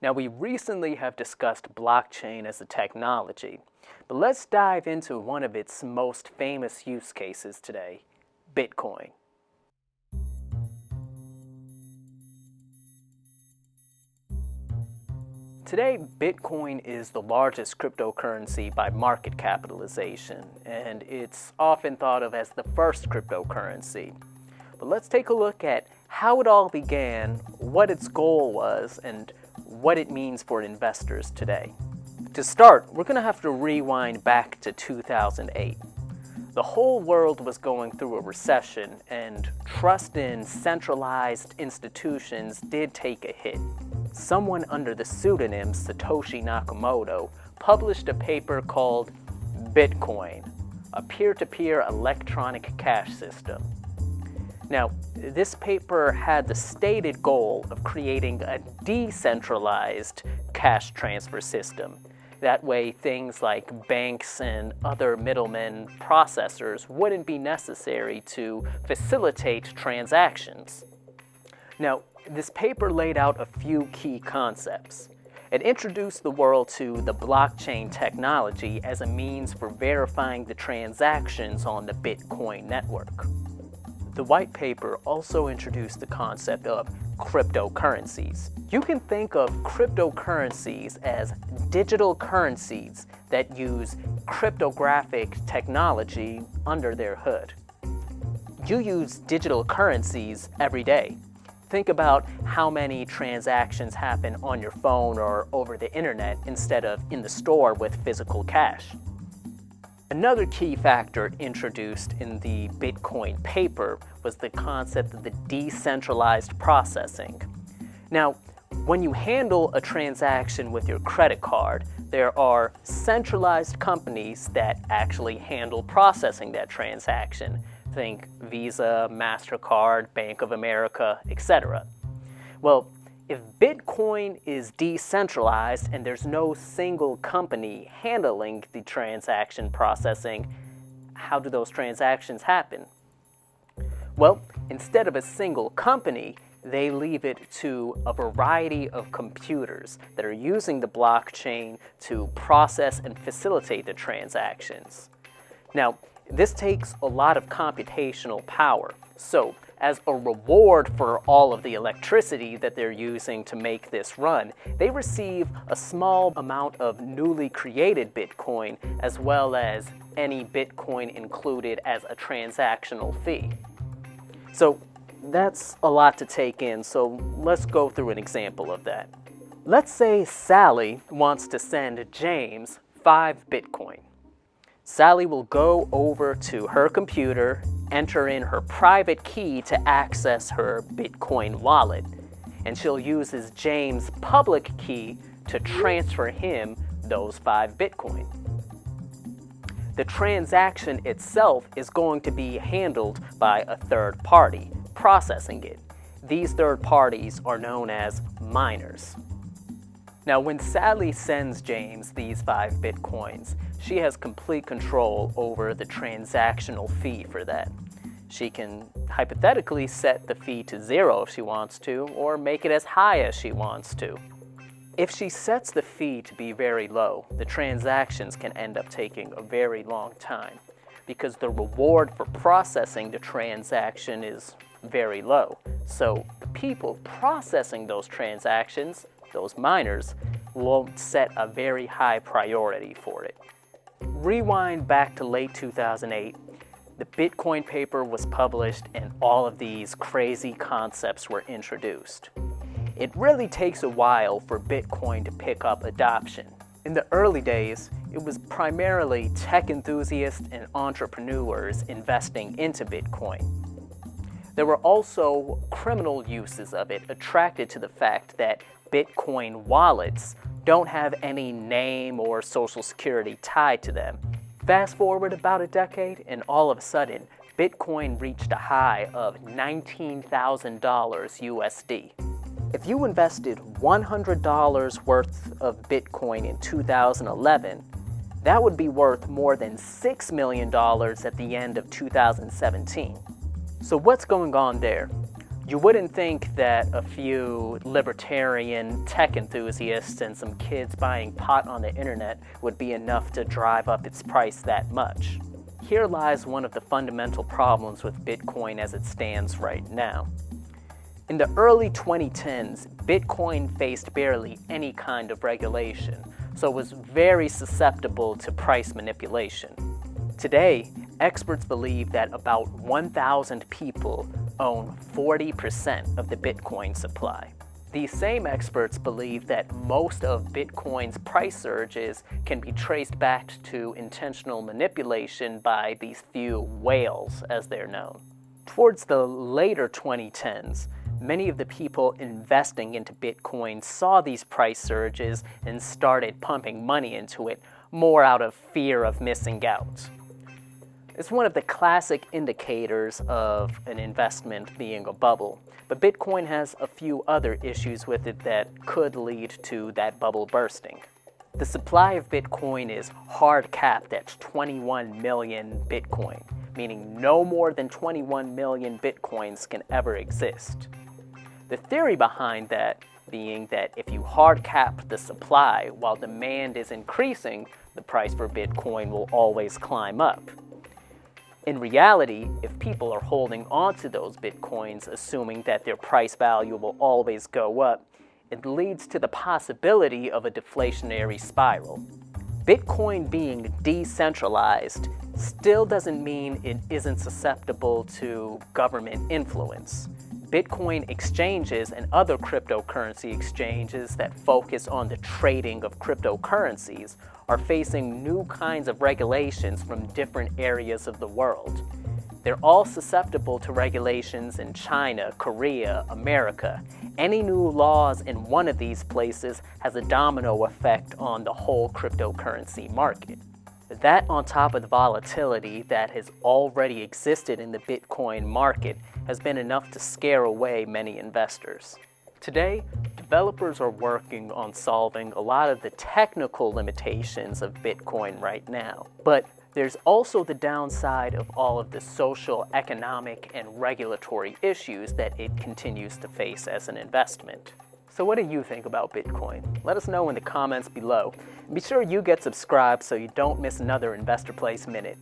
Now, we recently have discussed blockchain as a technology, but let's dive into one of its most famous use cases today, Bitcoin. Today, Bitcoin is the largest cryptocurrency by market capitalization, and it's often thought of as the first cryptocurrency. But let's take a look at how it all began, what its goal was, and what it means for investors today. To start, we're going to have to rewind back to 2008. The whole world was going through a recession, and trust in centralized institutions did take a hit. Someone under the pseudonym Satoshi Nakamoto published a paper called Bitcoin, a peer-to-peer electronic cash system. Now, this paper had the stated goal of creating a decentralized cash transfer system. That way, things like banks and other middlemen processors wouldn't be necessary to facilitate transactions. Now, this paper laid out a few key concepts. It introduced the world to the blockchain technology as a means for verifying the transactions on the Bitcoin network. The white paper also introduced the concept of cryptocurrencies. You can think of cryptocurrencies as digital currencies that use cryptographic technology under their hood. You use digital currencies every day. Think about how many transactions happen on your phone or over the internet instead of in the store with physical cash. Another key factor introduced in the Bitcoin paper was the concept of the decentralized processing. Now, when you handle a transaction with your credit card, there are centralized companies that actually handle processing that transaction. Think Visa, MasterCard, Bank of America, etc. Well, if Bitcoin is decentralized and there's no single company handling the transaction processing, how do those transactions happen? Well, instead of a single company, they leave it to a variety of computers that are using the blockchain to process and facilitate the transactions. Now, this takes a lot of computational power. So, as a reward for all of the electricity that they're using to make this run, they receive a small amount of newly created Bitcoin as well as any Bitcoin included as a transactional fee. So, that's a lot to take in, so let's go through an example of that. Let's say Sally wants to send James 5 Bitcoin. Sally will go over to her computer, enter in her private key to access her Bitcoin wallet, and she'll use James' public key to transfer him those 5 Bitcoin. The transaction itself is going to be handled by a third party processing it. These third parties are known as miners. Now, when Sally sends James these 5 Bitcoins, she has complete control over the transactional fee for that. She can hypothetically set the fee to 0 if she wants to, or make it as high as she wants to. If she sets the fee to be very low, the transactions can end up taking a very long time because the reward for processing the transaction is very low. So the people processing those transactions, those miners, won't set a very high priority for it. Rewind back to late 2008, the Bitcoin paper was published and all of these crazy concepts were introduced. It really takes a while for Bitcoin to pick up adoption. In the early days, it was primarily tech enthusiasts and entrepreneurs investing into Bitcoin. There were also criminal uses of it attracted to the fact that Bitcoin wallets don't have any name or social security tied to them. Fast forward about a decade, and all of a sudden, Bitcoin reached a high of $19,000 USD. If you invested $100 worth of Bitcoin in 2011, that would be worth more than $6 million at the end of 2017. So what's going on there? You wouldn't think that a few libertarian tech enthusiasts and some kids buying pot on the internet would be enough to drive up its price that much. Here lies one of the fundamental problems with Bitcoin as it stands right now. In the early 2010s, Bitcoin faced barely any kind of regulation, so it was very susceptible to price manipulation. Today, experts believe that about 1,000 people own 40% of the Bitcoin supply. These same experts believe that most of Bitcoin's price surges can be traced back to intentional manipulation by these few whales, as they're known. Towards the later 2010s, many of the people investing into Bitcoin saw these price surges and started pumping money into it more out of fear of missing out. It's one of the classic indicators of an investment being a bubble, but Bitcoin has a few other issues with it that could lead to that bubble bursting. The supply of Bitcoin is hard capped at 21 million Bitcoin, meaning no more than 21 million Bitcoins can ever exist. The theory behind that being that if you hard cap the supply while demand is increasing, the price for Bitcoin will always climb up. In reality, if people are holding onto those Bitcoins assuming that their price value will always go up, it leads to the possibility of a deflationary spiral. Bitcoin being decentralized still doesn't mean it isn't susceptible to government influence. Bitcoin exchanges and other cryptocurrency exchanges that focus on the trading of cryptocurrencies are facing new kinds of regulations from different areas of the world. They're all susceptible to regulations in China, Korea, America. Any new laws in one of these places has a domino effect on the whole cryptocurrency market. That, on top of the volatility that has already existed in the Bitcoin market, has been enough to scare away many investors. Today, developers are working on solving a lot of the technical limitations of Bitcoin right now. But there's also the downside of all of the social, economic, and regulatory issues that it continues to face as an investment. So what do you think about Bitcoin? Let us know in the comments below. And be sure you get subscribed so you don't miss another InvestorPlace Minute.